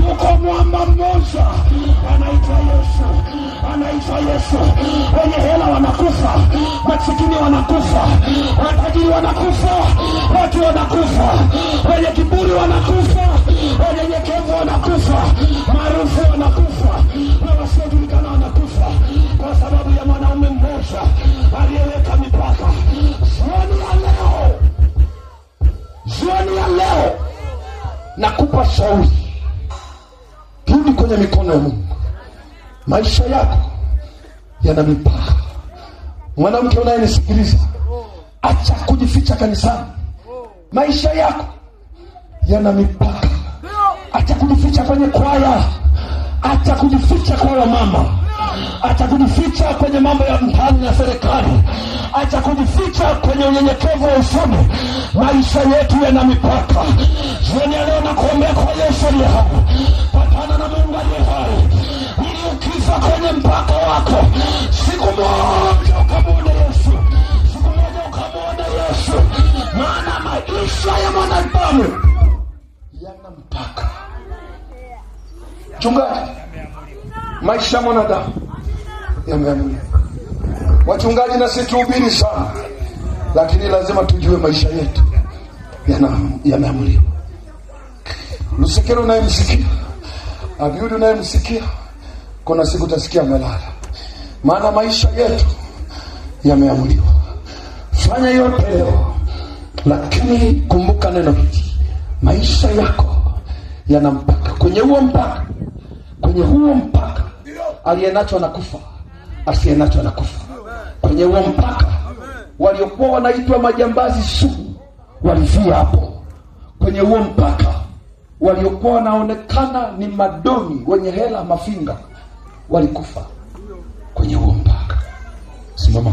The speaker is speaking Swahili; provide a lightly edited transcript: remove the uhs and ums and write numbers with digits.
yuko mwamba mmoja anaitwa Yesu. Anaitwa Yesu. Wenye hela wanakufa, masikini wanakufa, matajiri wanakufa, watu wanakufa, wenye kiburi wanakufa, wenye nyekevu wanakufa, maarufu wanakufa, na wasiojulikana wanakufa, kwa sababu ya mwanaume mmoja aliyeweka mipaka. Jioni ya leo nakupa shauri, rudi kwenye mikono ya Mungu. Maisha yako yana mipaka. Mwanamke unayenisikiliza, acha kujificha kanisani. Maisha yako yana mipaka. Acha kujificha kwenye kwaya, acha kujificha kwa wamama, acha kujificha kwenye mambo ya mtaani na serikali, acha kujificha kwenye unyenyekevu wa usoni. Maisha yetu yana mipaka. Jioni ya leo nakuombea kwa Yesu aliye hai, patana na Mungu aliye hai, ili ukifa kwenye mpaka wako, siku moja ukamwone Yesu, siku moja ukamwone Yesu. Maana maisha ya mwanadamu yana mpaka. Chungaji, maisha ya mwanadamu yameamuliwa. Wachungaji na sisi tuhubiri sana, lakini lazima tujue maisha yetu yameamuliwa. Lusekelo unayemsikia, Abiudi unayemsikia, kuna siku utasikia amelala. Maana maisha yetu yameamuliwa. Fanya yote leo, lakini kumbuka neno hili. Maisha yako yana mpaka. Kwenye huo mpaka aliyenacho anakufa, asiyenacho anakufa. Kwenye huo mpaka waliokuwa wanaitwa majambazi sugu walifia hapo. Kwenye huo mpaka waliokuwa wanaonekana ni madoni wenye hela mafinga walikufa. Kwenye huo mpaka simama.